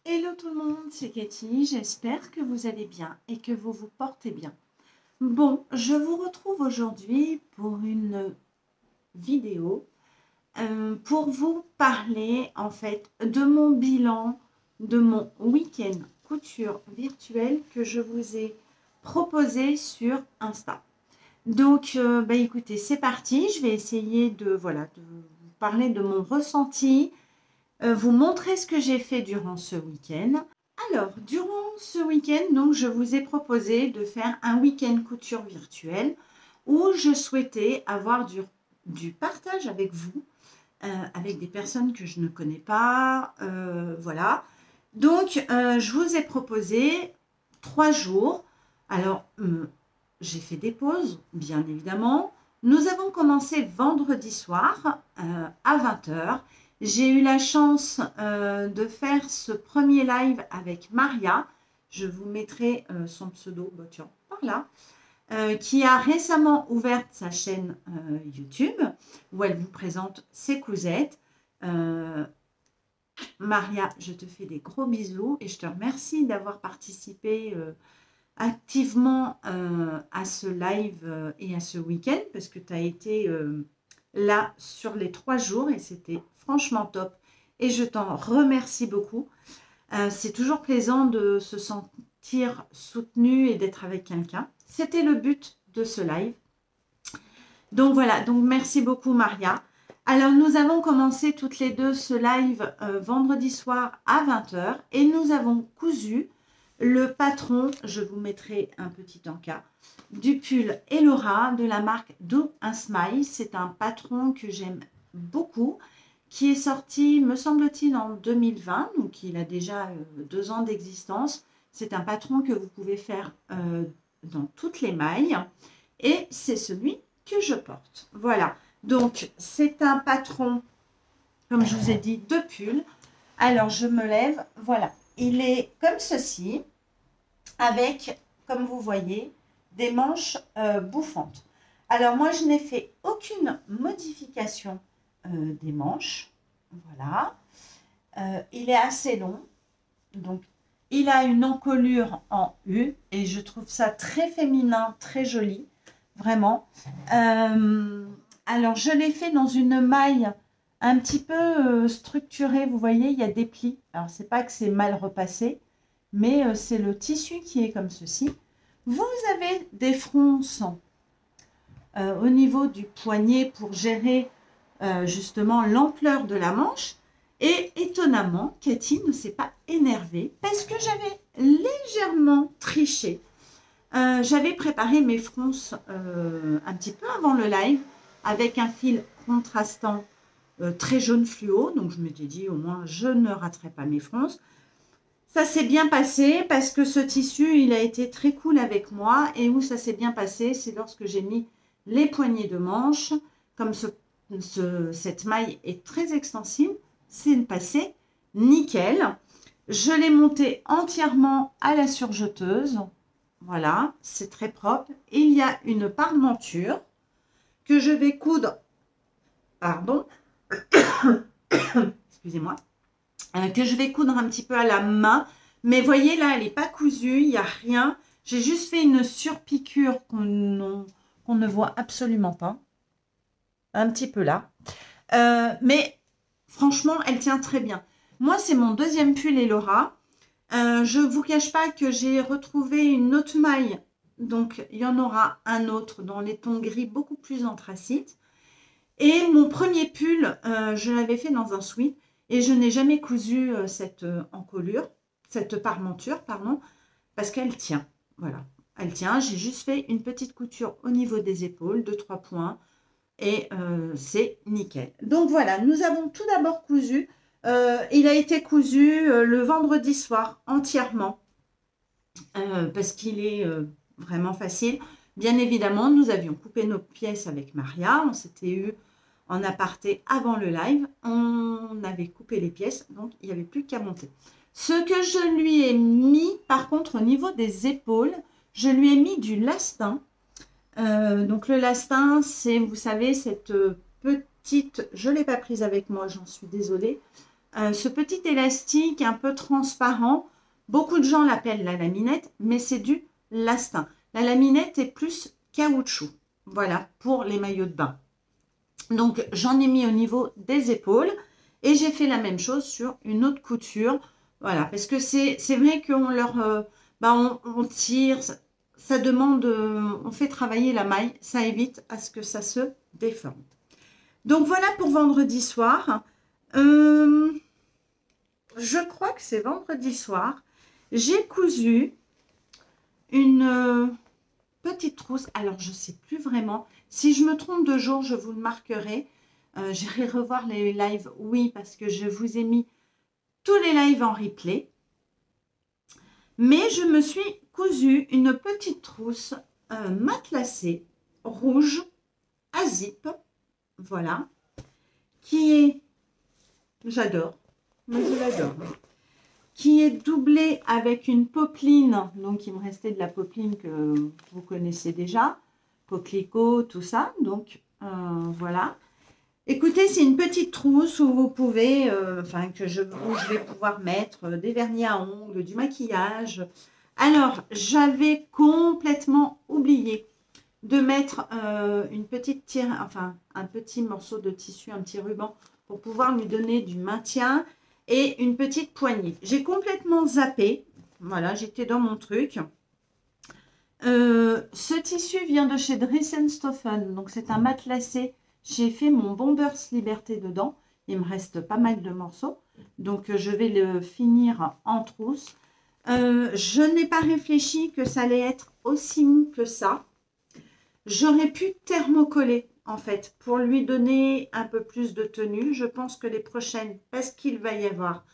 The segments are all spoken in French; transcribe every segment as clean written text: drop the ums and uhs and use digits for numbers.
Hello tout le monde, c'est Cathy, j'espère que vous allez bien et que vous vous portez bien. Bon, je vous retrouve aujourd'hui pour une vidéo pour vous parler en fait de mon bilan de mon week-end couture virtuelle que je vous ai proposé sur Insta. Donc, écoutez, c'est parti, je vais essayer de vous parler de mon ressenti, vous montrer ce que j'ai fait durant ce week-end. Alors, durant ce week-end, donc, je vous ai proposé de faire un week-end couture virtuel où je souhaitais avoir du partage avec vous, avec des personnes que je ne connais pas. Voilà. Donc, je vous ai proposé 3 jours. Alors, j'ai fait des pauses, bien évidemment. Nous avons commencé vendredi soir à 20 h. J'ai eu la chance de faire ce premier live avec Maria. Je vous mettrai son pseudo, tiens, par là, qui a récemment ouvert sa chaîne YouTube où elle vous présente ses cousettes. Maria, je te fais des gros bisous et je te remercie d'avoir participé activement à ce live et à ce week-end parce que tu as été là sur les 3 jours et c'était franchement top et je t'en remercie beaucoup. C'est toujours plaisant de se sentir soutenu et d'être avec quelqu'un. C'était le but de ce live. Donc voilà, donc merci beaucoup Maria. Alors nous avons commencé toutes les deux ce live vendredi soir à 20 h et nous avons cousu le patron, je vous mettrai un petit encas, du pull Elora de la marque Do un Smile. C'est un patron que j'aime beaucoup, qui est sorti, me semble-t-il, en 2020, donc il a déjà 2 ans d'existence. C'est un patron que vous pouvez faire dans toutes les mailles et c'est celui que je porte. Voilà, donc c'est un patron, comme je vous ai dit, de pull. Alors je me lève, voilà. Il est comme ceci, avec, comme vous voyez, des manches bouffantes. Alors moi, je n'ai fait aucune modification des manches. Voilà. Il est assez long. Donc, il a une encolure en U et je trouve ça très féminin, très joli. Vraiment. Alors, je l'ai fait dans une maille un petit peu structurée. Vous voyez, il y a des plis. Alors, c'est pas que c'est mal repassé, mais c'est le tissu qui est comme ceci. Vous avez des fronces au niveau du poignet pour gérer justement l'ampleur de la manche. Et étonnamment, Cathy ne s'est pas énervée parce que j'avais légèrement triché. J'avais préparé mes fronces un petit peu avant le live avec un fil contrastant très jaune fluo. Donc je m'étais dit au moins je ne raterai pas mes fronces. Ça s'est bien passé parce que ce tissu, il a été très cool avec moi. Et où ça s'est bien passé, c'est lorsque j'ai mis les poignées de manche. Comme cette maille est très extensive, c'est passé nickel. Je l'ai monté entièrement à la surjeteuse. Voilà, c'est très propre. Et il y a une parmenture que je vais coudre. Pardon. Excusez-moi. Que je vais coudre un petit peu à la main. Mais voyez là, elle n'est pas cousue, il n'y a rien. J'ai juste fait une surpiqûre qu'on ne voit absolument pas. Un petit peu là. Mais franchement, elle tient très bien. Moi, c'est mon deuxième pull Elora. Je ne vous cache pas que j'ai retrouvé une autre maille. Donc, il y en aura un autre dans les tons gris beaucoup plus anthracite. Et mon premier pull, je l'avais fait dans un sweat. Et je n'ai jamais cousu cette encolure, cette parmenture, pardon, parce qu'elle tient. Voilà, elle tient. J'ai juste fait une petite couture au niveau des épaules, 2-3 points, et c'est nickel. Donc voilà, nous avons tout d'abord cousu. Il a été cousu le vendredi soir entièrement, parce qu'il est vraiment facile. Bien évidemment, nous avions coupé nos pièces avec Maria. On s'était eu en aparté avant le live, on avait coupé les pièces, donc il n'y avait plus qu'à monter. Ce que je lui ai mis, par contre, au niveau des épaules, je lui ai mis du lastin. Donc le lastin, c'est, vous savez, cette petite, je ne l'ai pas prise avec moi, j'en suis désolée, ce petit élastique un peu transparent. Beaucoup de gens l'appellent la laminette, mais c'est du lastin. La laminette est plus caoutchouc. Voilà, pour les maillots de bain. Donc, j'en ai mis au niveau des épaules et j'ai fait la même chose sur une autre couture. Voilà, parce que c'est vrai qu'on leur... on tire, ça demande... on fait travailler la maille, ça évite à ce que ça se déforme. Donc, voilà pour vendredi soir. Je crois que c'est vendredi soir. J'ai cousu une petite trousse. Alors, je ne sais plus vraiment. Si je me trompe de jour, je vous le marquerai. J'irai revoir les lives, oui, parce que je vous ai mis tous les lives en replay. Mais je me suis cousu une petite trousse matelassée, rouge, à zip. Voilà. Qui est... J'adore. Moi, je l'adore. Qui est doublée avec une popeline. Donc, il me restait de la popeline que vous connaissez déjà. Coquelicot, tout ça. Donc, voilà. Écoutez, c'est une petite trousse où vous pouvez, où je vais pouvoir mettre des vernis à ongles, du maquillage. Alors, j'avais complètement oublié de mettre un petit morceau de tissu, un petit ruban pour pouvoir lui donner du maintien et une petite poignée. J'ai complètement zappé. Voilà, j'étais dans mon truc. Ce tissu vient de chez Dries & Stoffen, donc c'est un matelassé. J'ai fait mon Bombers Liberté dedans. Il me reste pas mal de morceaux, donc je vais le finir en trousse. Je n'ai pas réfléchi que ça allait être aussi mou que ça. J'aurais pu thermocoller en fait pour lui donner un peu plus de tenue. Je pense que les prochaines, parce qu'il va y avoir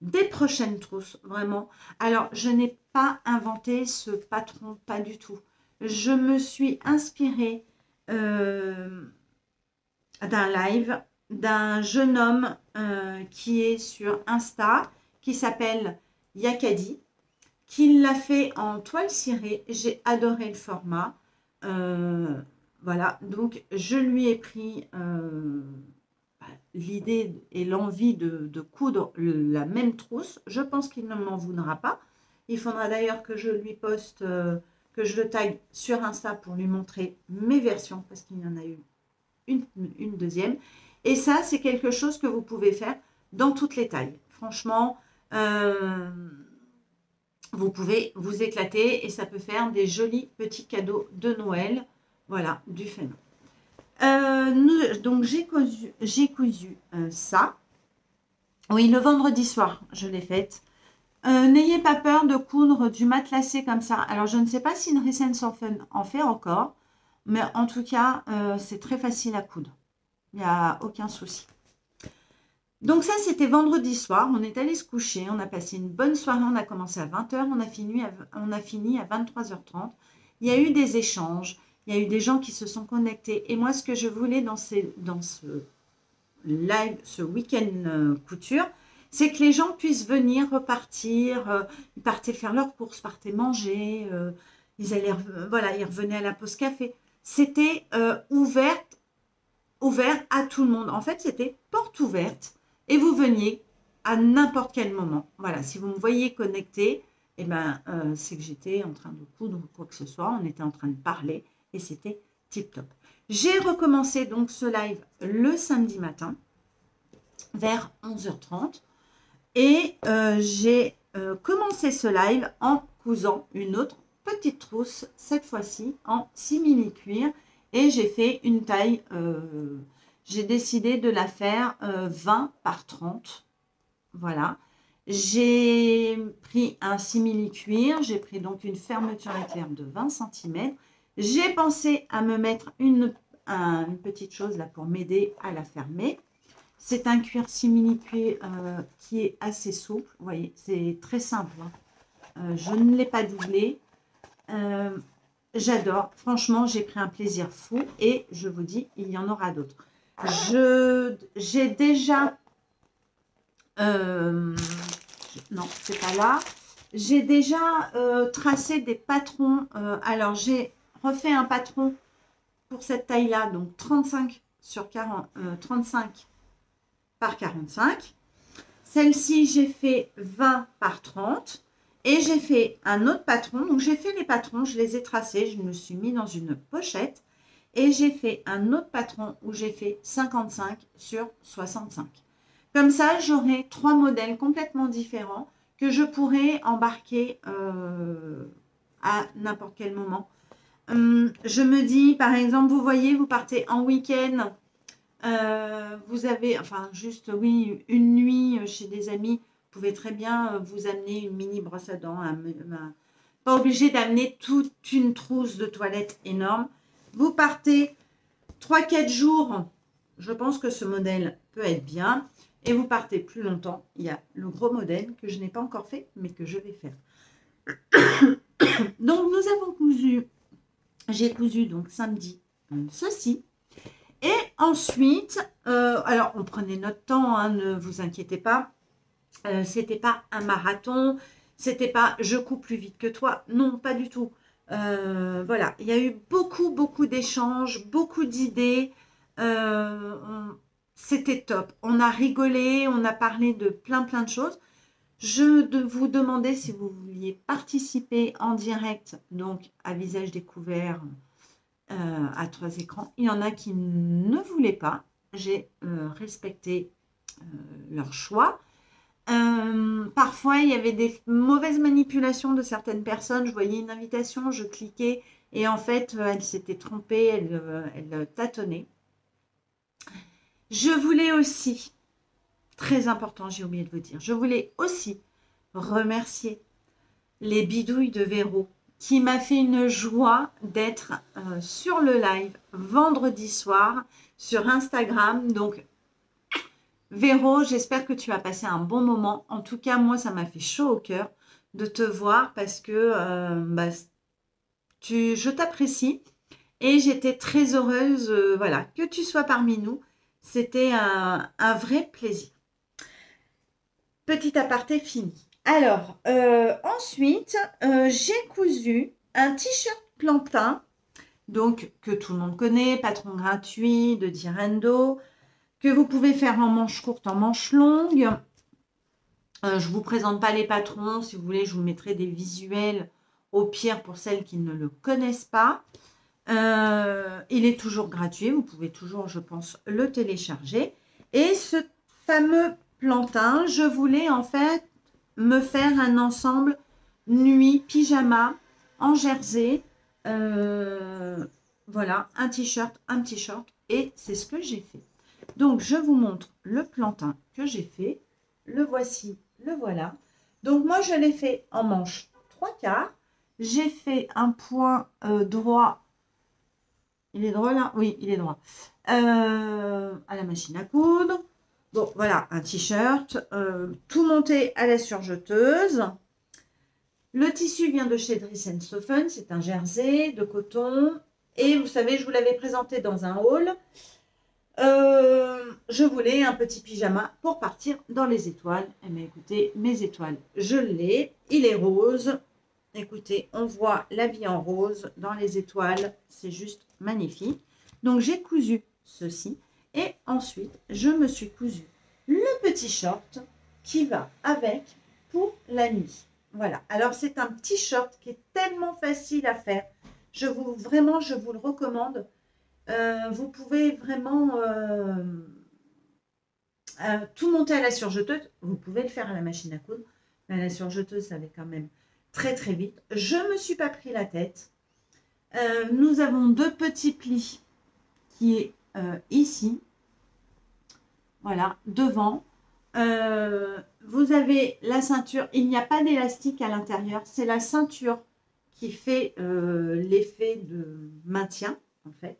des prochaines trousses, vraiment. Alors, je n'ai pas inventé ce patron, pas du tout. Je me suis inspirée d'un live d'un jeune homme qui est sur Insta, qui s'appelle Yakadi, qui l'a fait en toile cirée. J'ai adoré le format. Voilà, donc je lui ai pris l'idée et l'envie de coudre la même trousse. Je pense qu'il ne m'en voudra pas. Il faudra d'ailleurs que je lui poste, que je le tague sur Insta pour lui montrer mes versions, parce qu'il y en a eu une deuxième. Et ça, c'est quelque chose que vous pouvez faire dans toutes les tailles. Franchement, vous pouvez vous éclater et ça peut faire des jolis petits cadeaux de Noël. Voilà, du Fénin. Donc, j'ai cousu ça. Oui, le vendredi soir, je l'ai faite. N'ayez pas peur de coudre du matelassé comme ça. Alors, je ne sais pas si Dries & Stoffen en fait encore, mais en tout cas, c'est très facile à coudre. Il n'y a aucun souci. Donc ça, c'était vendredi soir. On est allé se coucher. On a passé une bonne soirée. On a commencé à 20h. On a fini à 23h30. Il y a eu des échanges. Il y a eu des gens qui se sont connectés. Et moi, ce que je voulais dans ce live, ce week-end couture, c'est que les gens puissent venir repartir. Ils partaient faire leurs courses, partaient manger. Ils revenaient à la pause café. C'était ouvert à tout le monde. En fait, c'était porte ouverte et vous veniez à n'importe quel moment. Voilà, si vous me voyez connecté, eh ben, c'est que j'étais en train de coudre ou quoi que ce soit. On était en train de parler et c'était tip top. J'ai recommencé donc ce live le samedi matin vers 11h30 et j'ai commencé ce live en cousant une autre petite trousse, cette fois-ci en simili cuir. Et j'ai fait une taille, j'ai décidé de la faire 20 par 30. Voilà. J'ai pris un simili cuir, j'ai pris donc une fermeture éclair de 20 cm. J'ai pensé à me mettre une petite chose là pour m'aider à la fermer. C'est un cuir simili cuir qui est assez souple. Vous voyez, c'est très simple. Hein. Je ne l'ai pas doublé. J'adore, franchement, j'ai pris un plaisir fou et je vous dis, il y en aura d'autres. J'ai déjà, non, c'est pas là. J'ai déjà tracé des patrons. Alors, j'ai refait un patron pour cette taille-là, donc 35 par 45. Celle-ci, j'ai fait 20 par 30 et j'ai fait un autre patron. Donc, j'ai fait les patrons, je les ai tracés, je me suis mis dans une pochette et j'ai fait un autre patron où j'ai fait 55 sur 65. Comme ça, j'aurai 3 modèles complètement différents que je pourrais embarquer à n'importe quel moment. Je me dis, par exemple, vous voyez, vous partez en week-end, vous avez, enfin, juste, oui, une nuit chez des amis, vous pouvez très bien vous amener une mini brosse à dents, pas obligé d'amener toute une trousse de toilette énorme. Vous partez 3-4 jours, je pense que ce modèle peut être bien. Et vous partez plus longtemps. Il y a le gros modèle que je n'ai pas encore fait, mais que je vais faire. Donc, nous avons cousu, j'ai cousu donc samedi ceci. Et ensuite, alors on prenait notre temps, hein, ne vous inquiétez pas. C'était pas un marathon, c'était pas je coupe plus vite que toi. Non, pas du tout. Voilà, il y a eu beaucoup d'échanges, beaucoup d'idées. C'était top. On a rigolé, on a parlé de plein de choses. Je vous demandais si vous vouliez participer en direct, donc à visage découvert, à 3 écrans. Il y en a qui ne voulaient pas. J'ai respecté leur choix. Parfois, il y avait des mauvaises manipulations de certaines personnes. Je voyais une invitation, je cliquais et en fait, elle s'était trompée, elle tâtonnait. Je voulais aussi, très important, j'ai oublié de vous dire, je voulais aussi remercier les bidouilles de Véro qui m'a fait une joie d'être sur le live vendredi soir sur Instagram. Donc, Véro, j'espère que tu as passé un bon moment. En tout cas, moi, ça m'a fait chaud au cœur de te voir parce que je t'apprécie et j'étais très heureuse voilà, que tu sois parmi nous. C'était un vrai plaisir. Petit aparté fini. Alors, ensuite, j'ai cousu un t-shirt plantain, donc que tout le monde connaît, patron gratuit de Direndo, que vous pouvez faire en manche courte, en manche longue. Je ne vous présente pas les patrons. Si vous voulez, je vous mettrai des visuels au pire pour celles qui ne le connaissent pas. Il est toujours gratuit. Vous pouvez toujours, je pense, le télécharger. Et ce fameux plantain, je voulais en fait me faire un ensemble nuit pyjama en jersey. Voilà, un t-shirt, un petit short. Et c'est ce que j'ai fait. Donc, je vous montre le plantain que j'ai fait. Le voici, le voilà. Donc, moi, je l'ai fait en manche 3/4. J'ai fait un point droit. Il est droit là? Oui, il est droit. À la machine à coudre. Bon, voilà, un t-shirt. Tout monté à la surjeteuse. Le tissu vient de chez Dries & Stoffen. C'est un jersey de coton. Et vous savez, je vous l'avais présenté dans un haul. Je voulais un petit pyjama pour partir dans les étoiles. Eh bien, écoutez, mes étoiles, je l'ai. Il est rose. Écoutez, on voit la vie en rose dans les étoiles. C'est juste magnifique. Donc, j'ai cousu ceci. Et ensuite, je me suis cousu le petit short qui va avec pour la nuit. Voilà. Alors, c'est un petit short qui est tellement facile à faire. Vraiment, je vous le recommande. Vous pouvez vraiment tout monter à la surjeteuse. Vous pouvez le faire à la machine à coudre. Mais à la surjeteuse, ça va quand même très vite. Je ne me suis pas pris la tête. Nous avons 2 petits plis qui est ici. Voilà, devant. Vous avez la ceinture. Il n'y a pas d'élastique à l'intérieur. C'est la ceinture qui fait l'effet de maintien, en fait.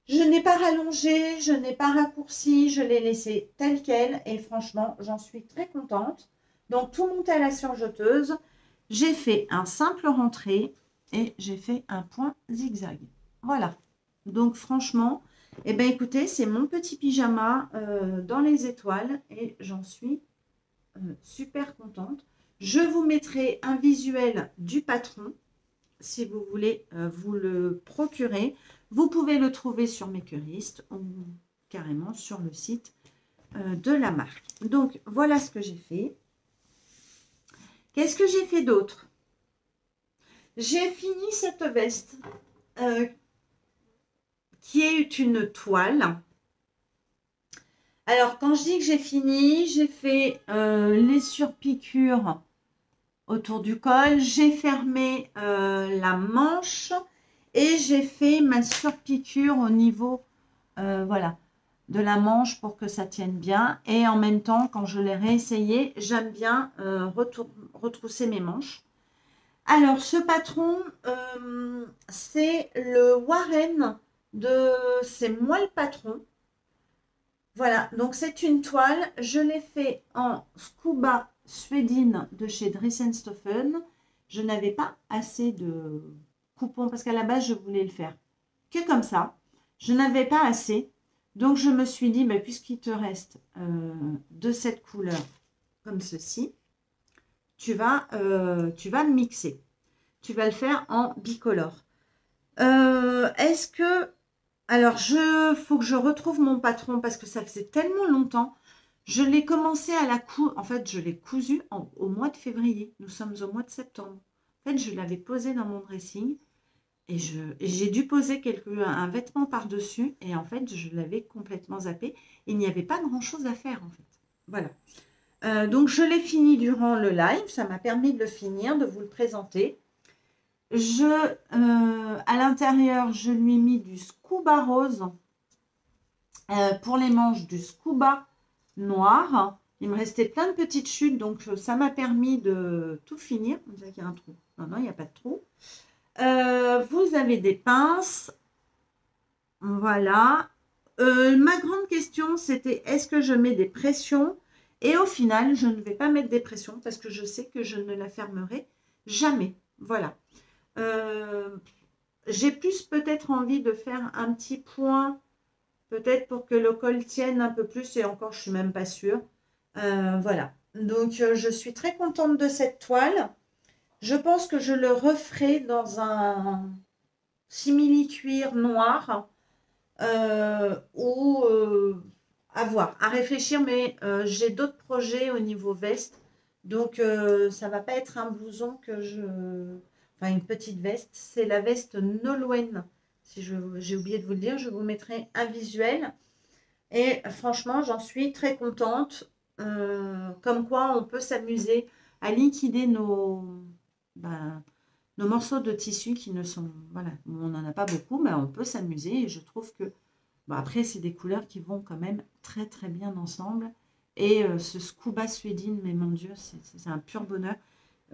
Je n'ai pas rallongé, je n'ai pas raccourci, je l'ai laissé tel quel et franchement, j'en suis très contente. Donc, tout monté à la surjeteuse. J'ai fait un simple rentré et j'ai fait un point zigzag. Voilà. Donc, franchement, eh bien, écoutez, c'est mon petit pyjama dans les étoiles et j'en suis super contente. Je vous mettrai un visuel du patron si vous voulez vous le procurer. Vous pouvez le trouver sur Makerist ou carrément sur le site de la marque. Donc, voilà ce que j'ai fait. Qu'est-ce que j'ai fait d'autre? J'ai fini cette veste qui est une toile. Alors, quand je dis que j'ai fini, j'ai fait les surpiqûres autour du col, j'ai fermé la manche et j'ai fait ma surpiqûre au niveau voilà, de la manche pour que ça tienne bien. Et en même temps, quand je l'ai réessayé, j'aime bien retrousser mes manches. Alors, ce patron, c'est le Warren c'est moi le patron. Voilà, donc c'est une toile. Je l'ai fait en scuba suédine de chez Dressenstoffen. Je n'avais pas assez de coupons parce qu'à la base, je voulais le faire que comme ça. Je n'avais pas assez. Donc, je me suis dit, bah, puisqu'il te reste de cette couleur comme ceci, tu vas le mixer. Tu vas le faire en bicolore. Est-ce que... Alors, faut que je retrouve mon patron parce que ça faisait tellement longtemps. Je l'ai commencé à la coudre. En fait, je l'ai cousu au mois de février. Nous sommes au mois de septembre. En fait, je l'avais posé dans mon dressing et j'ai dû poser un vêtement par-dessus. Et en fait, je l'avais complètement zappé. Il n'y avait pas grand-chose à faire, en fait. Voilà. Donc, je l'ai fini durant le live. Ça m'a permis de le finir, de vous le présenter. À l'intérieur, je lui ai mis du scuba rose. Pour les manches, du scuba noir. Il me restait plein de petites chutes, donc ça m'a permis de tout finir. On dirait qu'il y a un trou. Non, non, il n'y a pas de trou. Vous avez des pinces. Voilà. Ma grande question, c'était est-ce que je mets des pressions? Et au final, je ne vais pas mettre des pressions parce que je sais que je ne la fermerai jamais. Voilà. J'ai plus peut-être envie de faire un petit point, peut-être pour que le col tienne un peu plus, et encore, je ne suis même pas sûre. Voilà. Donc, je suis très contente de cette toile. Je pense que je le referai dans un simili-cuir noir ou à voir, à réfléchir, mais j'ai d'autres projets au niveau veste. Donc, ça ne va pas être un blouson enfin, une petite veste. C'est la veste Nolwenn. Si j'ai oublié de vous le dire, je vous mettrai un visuel. Et franchement, j'en suis très contente. Comme quoi, on peut s'amuser à liquider nos morceaux de tissu qui ne sont... Voilà, on n'en a pas beaucoup, mais on peut s'amuser. Et je trouve que... après, c'est des couleurs qui vont quand même très, très bien ensemble. Et ce scuba suédine, mais mon Dieu, c'est un pur bonheur.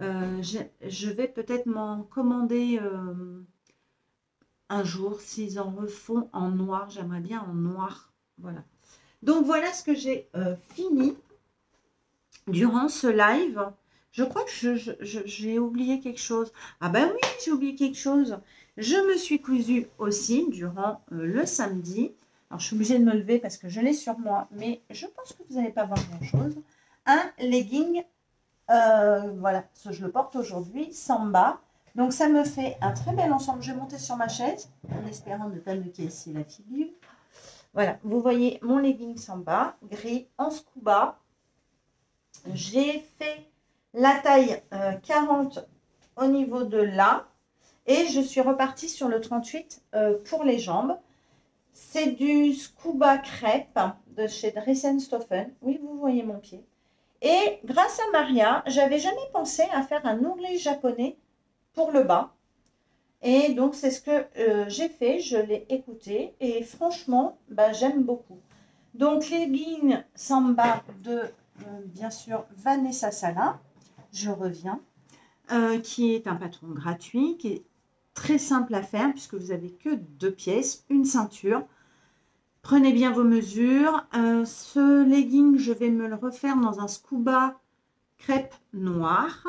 Je vais peut-être m'en commander un jour. S'ils en refont en noir, j'aimerais bien en noir. Voilà. Donc, voilà ce que j'ai fini durant ce live. Je crois que j'ai oublié quelque chose. Ah ben oui, j'ai oublié quelque chose. Je me suis cousue aussi durant le samedi. Alors, je suis obligée de me lever parce que je l'ai sur moi, mais je pense que vous n'allez pas voir grand-chose. Un legging, voilà, je le porte aujourd'hui, Samba. Donc, ça me fait un très bel ensemble. Je vais monter sur ma chaise en espérant ne pas me casser la figure. Voilà, vous voyez mon legging Samba, gris en scuba. J'ai fait la taille 40 au niveau de là et je suis repartie sur le 38 pour les jambes. C'est du scuba crêpe de chez Dressenstoffen. Oui, vous voyez mon pied. Et grâce à Maria, j'avais jamais pensé à faire un ourlet japonais pour le bas. Et donc, c'est ce que j'ai fait. Je l'ai écouté et franchement, j'aime beaucoup. Donc, legging Samba de, bien sûr, Vanessa Salin. Je reviens. Qui est un patron gratuit, qui est très simple à faire puisque vous n'avez que 2 pièces, une ceinture. Prenez bien vos mesures. Ce legging, je vais me le refaire dans un scuba crêpe noir.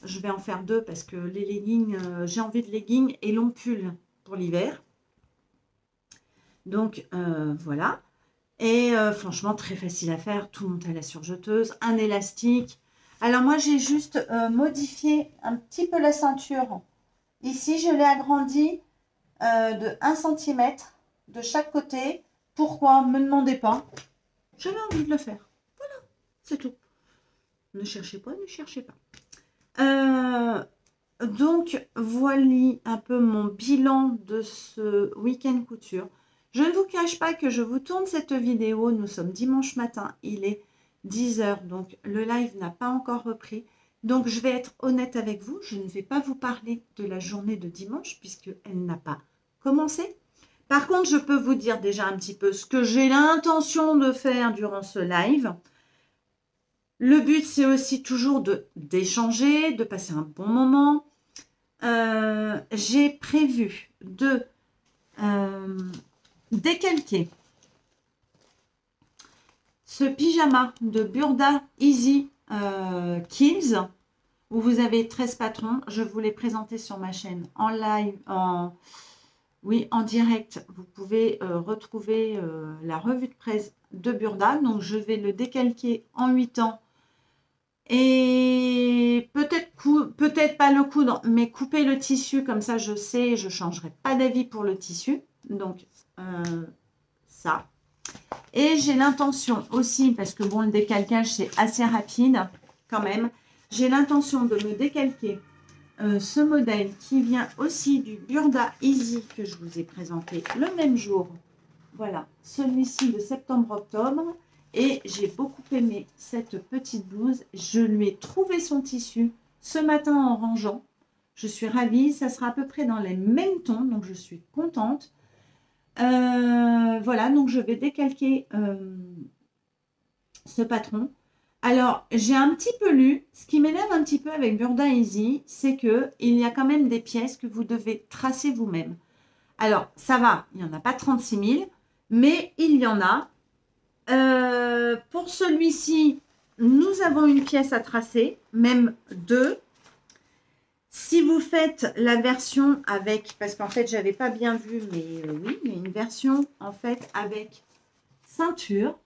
Je vais en faire 2 parce que les leggings, j'ai envie de leggings et long pull pour l'hiver. Donc, voilà. Et franchement, très facile à faire. Tout monte à la surjeteuse. Un élastique. Alors, moi, j'ai juste modifié un petit peu la ceinture. Ici, je l'ai agrandie de 1 cm de chaque côté. Pourquoi? Ne me demandez pas. J'avais envie de le faire. Voilà, c'est tout. Ne cherchez pas, ne cherchez pas. Donc, voilà un peu mon bilan de ce week-end couture. Je ne vous cache pas que je vous tourne cette vidéo. Nous sommes dimanche matin, il est 10 h, donc le live n'a pas encore repris. Donc, je vais être honnête avec vous. Je ne vais pas vous parler de la journée de dimanche puisqu'elle n'a pas commencé. Par contre, je peux vous dire déjà un petit peu ce que j'ai l'intention de faire durant ce live. Le but, c'est aussi toujours d'échanger, de passer un bon moment. J'ai prévu de décalquer ce pyjama de Burda Easy Kids où vous avez 13 patrons. Je vous l'ai présenté sur ma chaîne en live, en direct. Vous pouvez retrouver la revue de presse de Burda. Donc, je vais le décalquer en 8 ans. Et peut-être pas le coudre, mais couper le tissu, comme ça je sais, je ne changerai pas d'avis pour le tissu. Donc, ça. Et j'ai l'intention aussi, parce que bon, le décalquage c'est assez rapide quand même, j'ai l'intention de me décalquer ce modèle qui vient aussi du Burda Easy que je vous ai présenté le même jour. Voilà, celui-ci de septembre-octobre. Et j'ai beaucoup aimé cette petite blouse. Je lui ai trouvé son tissu ce matin en rangeant. Je suis ravie. Ça sera à peu près dans les mêmes tons. Donc, je suis contente. Voilà, donc je vais décalquer ce patron. Alors, j'ai un petit peu lu. Ce qui m'énerve un petit peu avec Burda Easy, c'est qu'il y a quand même des pièces que vous devez tracer vous-même. Alors, ça va. Il n'y en a pas 36 000. Mais il y en a. Pour celui-ci, nous avons une pièce à tracer, même deux. Si vous faites la version avec, parce qu'en fait, j'avais pas bien vu, mais oui, il y a une version en fait avec ceinture.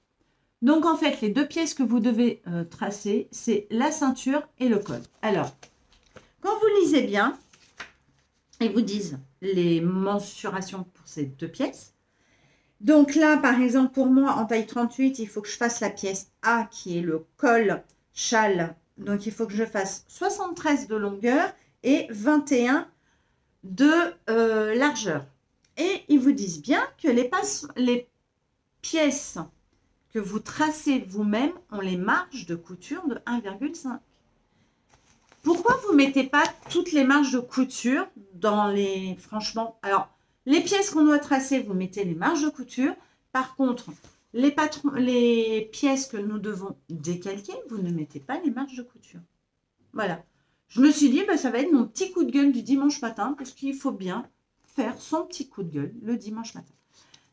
Donc, en fait, les deux pièces que vous devez tracer, c'est la ceinture et le col. Alors, quand vous lisez bien, ils vous disent les mensurations pour ces deux pièces. Donc là, par exemple, pour moi, en taille 38, il faut que je fasse la pièce A, qui est le col châle. Donc, il faut que je fasse 73 de longueur et 21 de largeur. Et ils vous disent bien que les pièces que vous tracez vous-même ont les marges de couture de 1,5. Pourquoi vous ne mettez pas toutes les marges de couture dans les... Franchement, alors... Les pièces qu'on doit tracer, vous mettez les marges de couture. Par contre, les pièces que nous devons décalquer, vous ne mettez pas les marges de couture. Voilà. Je me suis dit, bah, ça va être mon petit coup de gueule du dimanche matin, parce qu'il faut bien faire son petit coup de gueule le dimanche matin.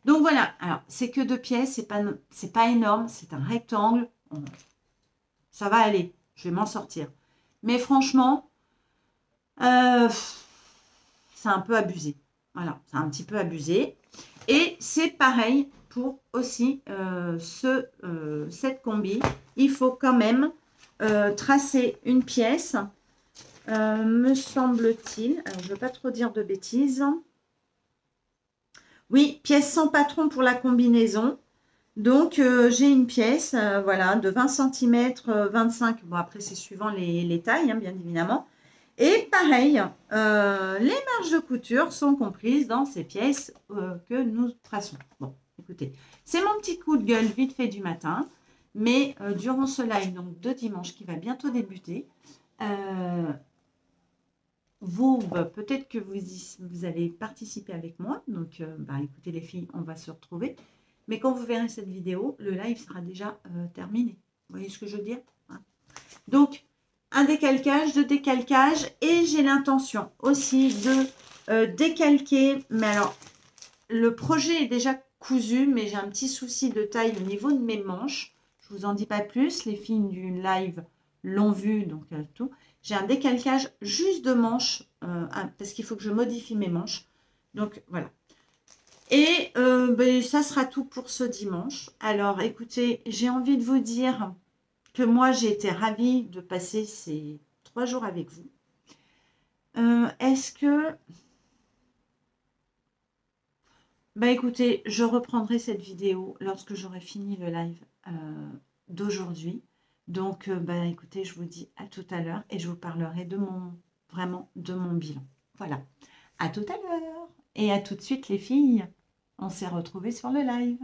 Donc voilà, alors c'est que deux pièces, c'est pas énorme, c'est un rectangle. Ça va aller, je vais m'en sortir. Mais franchement, c'est un peu abusé. Voilà, c'est un petit peu abusé. Et c'est pareil pour aussi cette combi. Il faut quand même tracer une pièce, me semble-t-il. Alors, je ne veux pas trop dire de bêtises. Oui, pièce sans patron pour la combinaison. Donc, j'ai une pièce voilà, de 20 cm, 25. Bon, après, c'est suivant les tailles, hein, bien évidemment. Et pareil, les marges de couture sont comprises dans ces pièces que nous traçons. Bon, écoutez, c'est mon petit coup de gueule vite fait du matin. Mais durant ce live donc, de dimanche qui va bientôt débuter, peut-être que vous allez participer avec moi. Donc, écoutez les filles, on va se retrouver. Mais quand vous verrez cette vidéo, le live sera déjà terminé. Vous voyez ce que je veux dire, hein? Donc, un décalquage, deux décalcages. Et j'ai l'intention aussi de décalquer. Mais alors, le projet est déjà cousu, mais j'ai un petit souci de taille au niveau de mes manches. Je ne vous en dis pas plus. Les filles du live l'ont vu, donc tout. J'ai un décalquage juste de manches, parce qu'il faut que je modifie mes manches. Donc, voilà. Et ça sera tout pour ce dimanche. Alors, écoutez, j'ai envie de vous dire que moi, j'ai été ravie de passer ces 3 jours avec vous. Est-ce que... Bah écoutez, je reprendrai cette vidéo lorsque j'aurai fini le live d'aujourd'hui. Donc, bah écoutez, je vous dis à tout à l'heure et je vous parlerai de vraiment de mon bilan. Voilà, à tout à l'heure et à tout de suite les filles. On s'est retrouvés sur le live.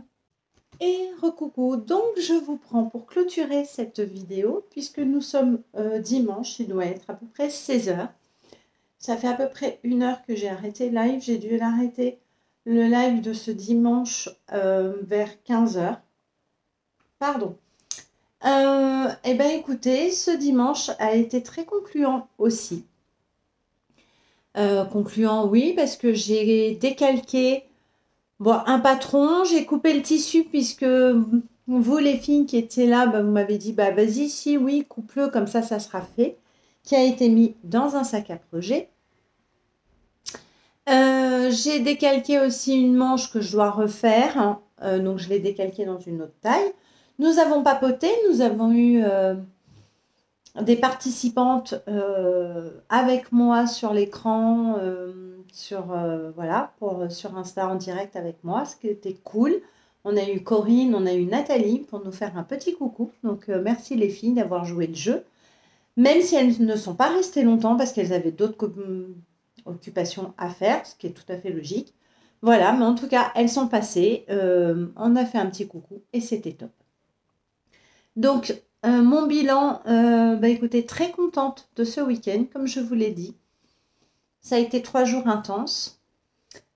Et recoucou, donc je vous prends pour clôturer cette vidéo puisque nous sommes dimanche, il doit être à peu près 16 h. Ça fait à peu près 1 heure que j'ai arrêté le live. J'ai dû l'arrêter le live de ce dimanche vers 15 h. Pardon. Eh bien écoutez, ce dimanche a été très concluant aussi. Concluant, oui, parce que j'ai décalqué un patron, j'ai coupé le tissu puisque vous, les filles qui étiez là, bah, vous m'avez dit, bah vas-y, si, oui, coupe-le, comme ça sera fait, qui a été mis dans un sac à projet. J'ai décalqué aussi une manche que je dois refaire, hein. Donc je l'ai décalquée dans une autre taille. Nous avons papoté, nous avons eu des participantes avec moi sur l'écran, voilà, sur Insta en direct avec moi, ce qui était cool. On a eu Corinne, on a eu Nathalie pour nous faire un petit coucou. Donc merci les filles d'avoir joué le jeu. Même si elles ne sont pas restées longtemps parce qu'elles avaient d'autres occupations à faire, ce qui est tout à fait logique. Voilà, mais en tout cas, elles sont passées. On a fait un petit coucou et c'était top. Donc, mon bilan, bah écoutez, très contente de ce week-end, comme je vous l'ai dit. Ça a été 3 jours intenses,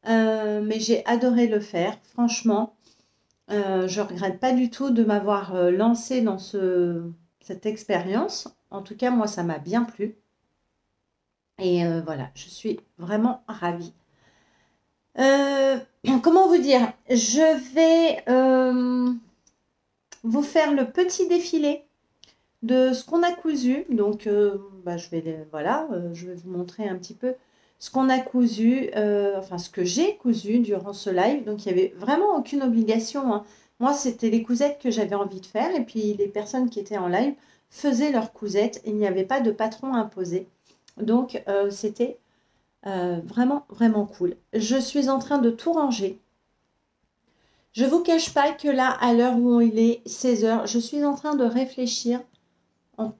mais j'ai adoré le faire. Franchement, je ne regrette pas du tout de m'avoir lancée dans cette expérience. En tout cas, moi, ça m'a bien plu. Et voilà, je suis vraiment ravie. Comment vous dire? Je vais vous faire le petit défilé de ce qu'on a cousu. Donc, bah, je vais vous montrer un petit peu ce qu'on a cousu, enfin ce que j'ai cousu durant ce live. Donc, il n'y avait vraiment aucune obligation, hein. Moi, c'était les cousettes que j'avais envie de faire. Et puis, les personnes qui étaient en live faisaient leurs cousettes. Il n'y avait pas de patron imposé. Donc, c'était vraiment, vraiment cool. Je suis en train de tout ranger. Je ne vous cache pas que là, à l'heure où il est 16 h, je suis en train de réfléchir en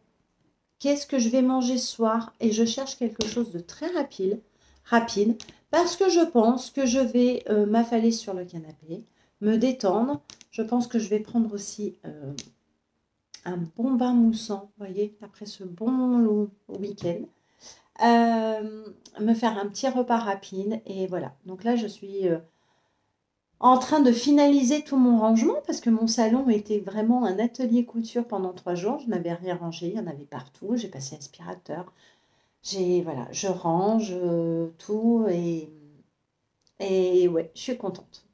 qu'est-ce que je vais manger ce soir et je cherche quelque chose de très rapide parce que je pense que je vais m'affaler sur le canapé, me détendre. Je pense que je vais prendre aussi un bon bain moussant, vous voyez, après ce bon week-end. Me faire un petit repas rapide et voilà. Donc là, je suis en train de finaliser tout mon rangement parce que mon salon était vraiment un atelier couture pendant 3 jours. Je n'avais rien rangé, il y en avait partout. J'ai passé aspirateur. Voilà, je range tout et ouais, je suis contente.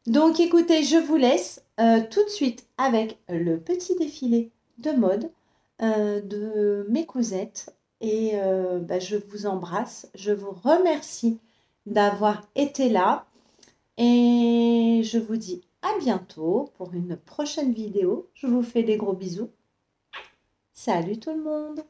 Donc écoutez, je vous laisse tout de suite avec le petit défilé de mode de mes cousettes et bah, je vous embrasse. Je vous remercie d'avoir été là et je vous dis à bientôt pour une prochaine vidéo. Je vous fais des gros bisous. Salut tout le monde!